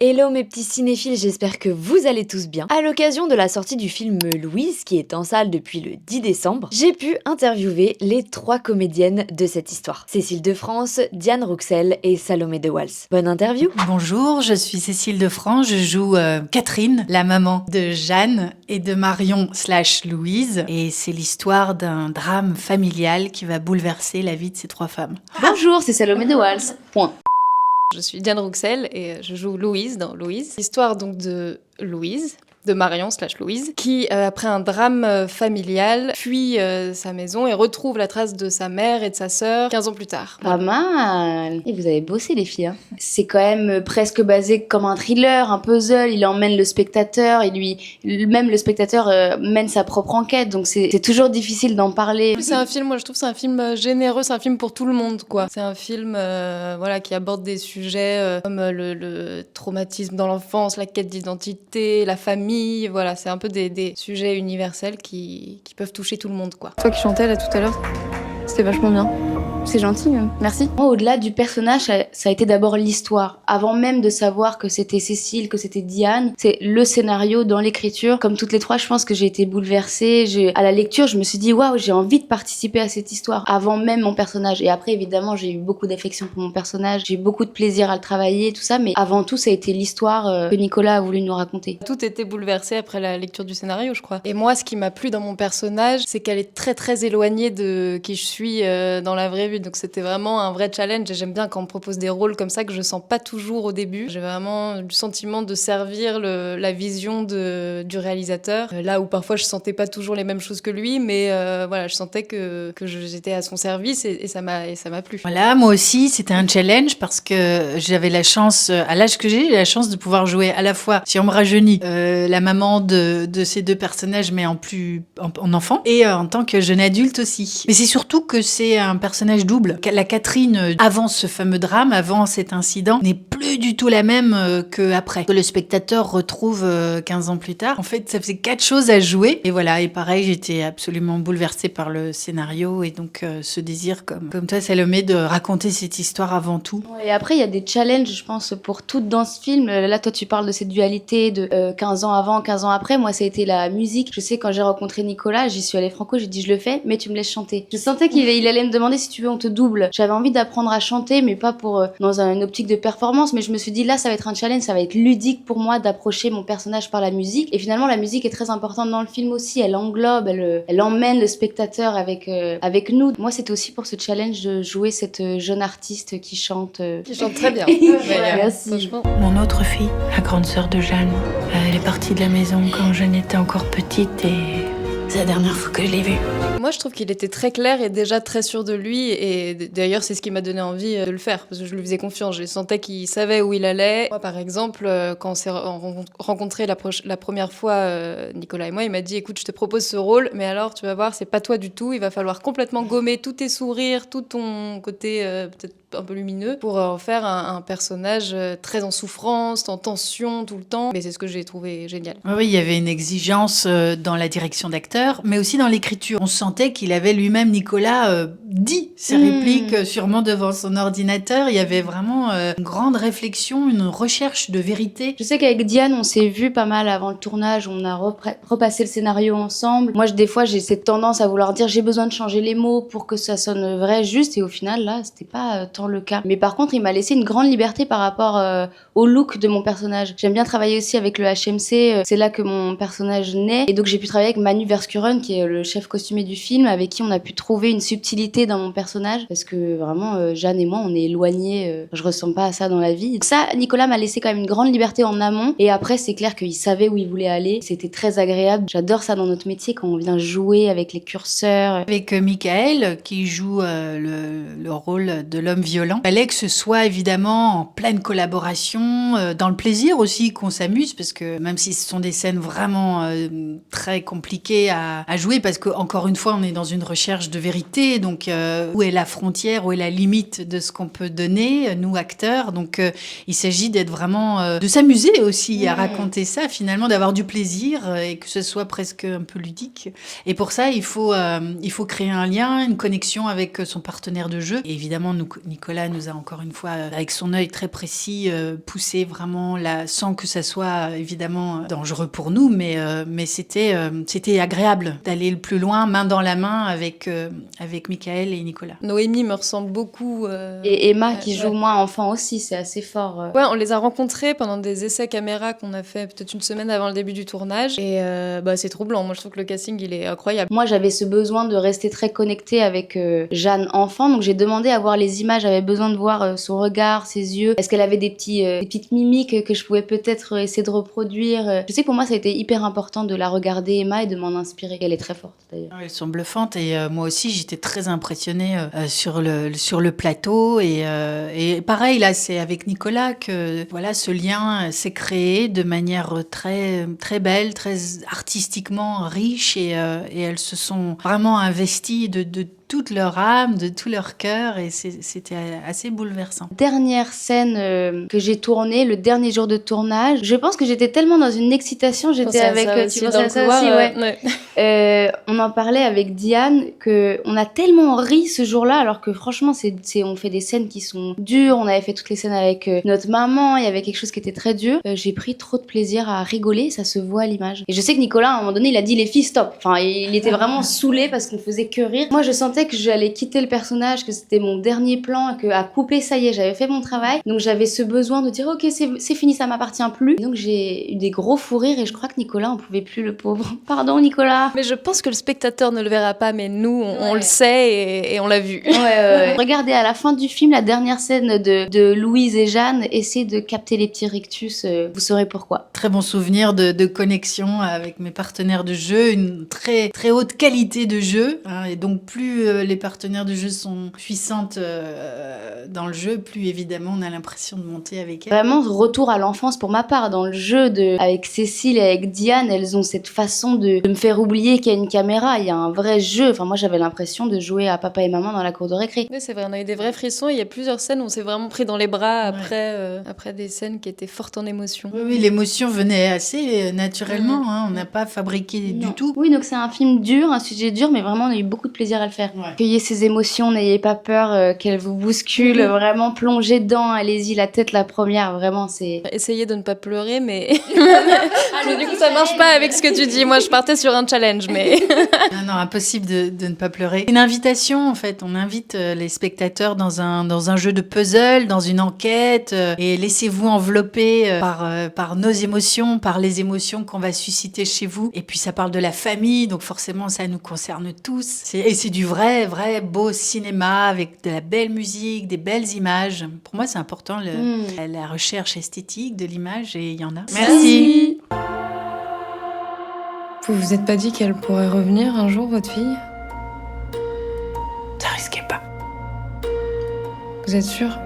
Hello mes petits cinéphiles, j'espère que vous allez tous bien. À l'occasion de la sortie du film Louise, qui est en salle depuis le 10 décembre, j'ai pu interviewer les 3 comédiennes de cette histoire. Cécile de France, Diane Rouxel et Salomé de Wals. Bonne interview. Bonjour, je suis Cécile de France, je joue Catherine, la maman de Jeanne et de Marion / Louise. Et c'est l'histoire d'un drame familial qui va bouleverser la vie de ces 3 femmes. Bonjour, c'est Salomé de Wals. Point. Je suis Diane Rouxel et je joue Louise dans Louise. L'histoire donc de Louise, de Marion / Louise, qui, après un drame familial, fuit sa maison et retrouve la trace de sa mère et de sa sœur 15 ans plus tard. Pas mal. Et vous avez bossé les filles. C'est quand même presque basé comme un thriller, un puzzle. Il emmène le spectateur et même le spectateur mène sa propre enquête. Donc c'est toujours difficile d'en parler. C'est un film, moi je trouve c'est un film généreux, c'est un film pour tout le monde quoi. C'est un film qui aborde des sujets comme le traumatisme dans l'enfance, la quête d'identité, la famille. Voilà, c'est un peu des sujets universels qui peuvent toucher tout le monde, quoi. Toi qui chantais là tout à l'heure, c'était vachement bien. C'est gentil, merci. Moi, au-delà du personnage, ça a été d'abord l'histoire. Avant même de savoir que c'était Cécile, que c'était Diane, c'est le scénario dans l'écriture. Comme toutes les 3, je pense que j'ai été bouleversée. À la lecture, je me suis dit, waouh, j'ai envie de participer à cette histoire. Avant même mon personnage. Et après, évidemment, j'ai eu beaucoup d'affection pour mon personnage. J'ai eu beaucoup de plaisir à le travailler, tout ça. Mais avant tout, ça a été l'histoire que Nicolas a voulu nous raconter. Tout était bouleversé après la lecture du scénario, je crois. Et moi, ce qui m'a plu dans mon personnage, c'est qu'elle est très très éloignée de qui je suis dans la vraie vie. Donc c'était vraiment un vrai challenge et j'aime bien quand on me propose des rôles comme ça que je sens pas toujours au début. J'ai vraiment le sentiment de servir la vision du réalisateur. Là où parfois je sentais pas toujours les mêmes choses que lui, mais je sentais que j'étais à son service et ça m'a plu. Voilà, moi aussi, c'était un challenge parce que j'avais la chance, à l'âge que j'ai la chance de pouvoir jouer à la fois, si on me rajeunit, la maman de ces 2 personnages, mais en enfant, et en tant que jeune adulte aussi. Mais c'est surtout que c'est un personnage double. La Catherine, avant ce fameux drame, avant cet incident, n'est plus du tout la même qu'après. Que le spectateur retrouve 15 ans plus tard. En fait, ça faisait 4 choses à jouer. Et voilà, et pareil, j'étais absolument bouleversée par le scénario et donc ce désir, comme toi, Salomé, de raconter cette histoire avant tout. Et après, il y a des challenges, je pense, pour toutes dans ce film. Là, toi, tu parles de cette dualité de 15 ans avant, 15 ans après. Moi, ça a été la musique. Je sais, quand j'ai rencontré Nicolas, j'y suis allée franco, j'ai dit je le fais, mais tu me laisses chanter. Je sentais qu'il allait me demander si tu veux, on te double. J'avais envie d'apprendre à chanter, mais pas pour dans une optique de performance, mais je me suis dit là, ça va être un challenge, ça va être ludique pour moi d'approcher mon personnage par la musique. Et finalement, la musique est très importante dans le film aussi. Elle englobe, elle emmène le spectateur avec nous. Moi, c'était aussi pour ce challenge de jouer cette jeune artiste qui chante. Qui chante très bien. Merci. Mon autre fille, la grande sœur de Jeanne, elle est partie de la maison quand Jeanne était encore petite et c'est la dernière fois que je l'ai vue. Moi, je trouve qu'il était très clair et déjà très sûr de lui. Et d'ailleurs, c'est ce qui m'a donné envie de le faire. Parce que je lui faisais confiance. Je sentais qu'il savait où il allait. Moi, par exemple, quand on s'est rencontrés la première fois, Nicolas et moi, il m'a dit, écoute, je te propose ce rôle, mais alors, tu vas voir, c'est pas toi du tout. Il va falloir complètement gommer tous tes sourires, tout ton côté peut-être un peu lumineux pour en faire un personnage très en souffrance, en tension tout le temps. Mais c'est ce que j'ai trouvé génial. Oui, il y avait une exigence dans la direction d'acteur, mais aussi dans l'écriture. On sentait qu'il avait lui-même, Nicolas, dit ses répliques sûrement devant son ordinateur. Il y avait vraiment une grande réflexion, une recherche de vérité. Je sais qu'avec Diane, on s'est vu pas mal avant le tournage. On a repassé le scénario ensemble. Moi, des fois, j'ai cette tendance à vouloir dire j'ai besoin de changer les mots pour que ça sonne vrai, juste. Et au final, là, c'était pas tant le cas. Mais par contre, il m'a laissé une grande liberté par rapport au look de mon personnage. J'aime bien travailler aussi avec le HMC. C'est là que mon personnage naît. Et donc, j'ai pu travailler avec Manu Verskuren, qui est le chef costumé du film, avec qui on a pu trouver une subtilité dans mon personnage. Parce que vraiment, Jeanne et moi, on est éloignés. Je ressemble pas à ça dans la vie. Donc ça, Nicolas m'a laissé quand même une grande liberté en amont. Et après, c'est clair qu'il savait où il voulait aller. C'était très agréable. J'adore ça dans notre métier, quand on vient jouer avec les curseurs. Avec Michael, qui joue le rôle de l'homme violent. Il fallait que ce soit évidemment en pleine collaboration, dans le plaisir aussi qu'on s'amuse, parce que même si ce sont des scènes vraiment très compliquées à jouer, parce qu'encore une fois, on est dans une recherche de vérité, donc où est la frontière, où est la limite de ce qu'on peut donner, nous acteurs. Donc il s'agit d'être vraiment, de s'amuser aussi à raconter ça, finalement, d'avoir du plaisir et que ce soit presque un peu ludique. Et pour ça, il faut créer un lien, une connexion avec son partenaire de jeu. Et évidemment, Nicolas Nicolas nous a encore une fois, avec son œil très précis, poussé vraiment là, sans que ça soit évidemment dangereux pour nous, mais c'était agréable d'aller le plus loin, main dans la main avec Michael et Nicolas. Noémie me ressemble beaucoup. Et Emma, qui joue moins enfant aussi, c'est assez fort. Ouais, on les a rencontrés pendant des essais caméra qu'on a fait peut-être une semaine avant le début du tournage. Et c'est troublant. Moi, je trouve que le casting, il est incroyable. Moi, j'avais ce besoin de rester très connectée avec Jeanne enfant, donc j'ai demandé à voir les images. J'avais besoin de voir son regard, ses yeux. Est-ce qu'elle avait des petites mimiques que je pouvais peut-être essayer de reproduire. Je sais que pour moi, ça a été hyper important de la regarder, Emma, et de m'en inspirer. Elle est très forte, d'ailleurs. Elles sont bluffantes et moi aussi, j'étais très impressionnée sur le plateau. Et pareil, là, c'est avec Nicolas que voilà, ce lien s'est créé de manière très, très belle, très artistiquement riche et elles se sont vraiment investies de toute leur âme, de tout leur cœur, et c'était assez bouleversant. Dernière scène que j'ai tournée, le dernier jour de tournage, je pense que j'étais tellement dans une excitation, j'étais avec... Tu pensais à ça aussi, ouais. On en parlait avec Diane, que on a tellement ri ce jour-là, alors que franchement, on fait des scènes qui sont dures, on avait fait toutes les scènes avec notre maman, il y avait quelque chose qui était très dur. J'ai pris trop de plaisir à rigoler, ça se voit à l'image. Et je sais que Nicolas, à un moment donné, il a dit les filles, stop. Enfin, il était vraiment saoulé parce qu'on faisait que rire. Moi, je sentais que j'allais quitter le personnage, que c'était mon dernier plan, que à couper, ça y est, j'avais fait mon travail. Donc j'avais ce besoin de dire ok, c'est fini, ça m'appartient plus. Et donc j'ai eu des gros fous rires et je crois que Nicolas, on pouvait plus, le pauvre. Pardon Nicolas. Mais je pense que le spectateur ne le verra pas, mais nous, on le sait et on l'a vu. Ouais. Regardez à la fin du film, la dernière scène de Louise et Jeanne, essayez de capter les petits rictus, vous saurez pourquoi. Très bon souvenir de connexion avec mes partenaires de jeu, une très, très haute qualité de jeu, hein, et donc plus les partenaires de jeu sont puissantes dans le jeu, plus évidemment on a l'impression de monter avec elles. Vraiment retour à l'enfance pour ma part. Dans le jeu avec Cécile et avec Diane, elles ont cette façon de me faire oublier qu'il y a une caméra, il y a un vrai jeu. Enfin moi j'avais l'impression de jouer à papa et maman dans la cour de récré. Oui, c'est vrai, on a eu des vrais frissons. Il y a plusieurs scènes où on s'est vraiment pris dans les bras après des scènes qui étaient fortes en émotion. Oui, l'émotion venait assez naturellement, hein, on n'a pas fabriqué du tout. Oui, donc c'est un film dur, un sujet dur, mais vraiment on a eu beaucoup de plaisir à le faire. Ouais. Accueillez ces émotions, n'ayez pas peur qu'elles vous bousculent, vraiment plongez dedans, allez-y, la tête la première, vraiment c'est... Essayez de ne pas pleurer, mais du coup ça marche pas avec ce que tu dis. Moi je partais sur un challenge, mais... Non, impossible de ne pas pleurer. Une invitation en fait, on invite les spectateurs dans un jeu de puzzle, dans une enquête, et laissez-vous envelopper par nos émotions, par les émotions qu'on va susciter chez vous. Et puis ça parle de la famille, donc forcément ça nous concerne tous. Et c'est du vrai beau cinéma avec de la belle musique, des belles images. Pour moi c'est important la recherche esthétique de l'image, et il y en a. Merci. Vous vous êtes pas dit qu'elle pourrait revenir un jour, votre fille? Ça risquait pas. Vous êtes sûre?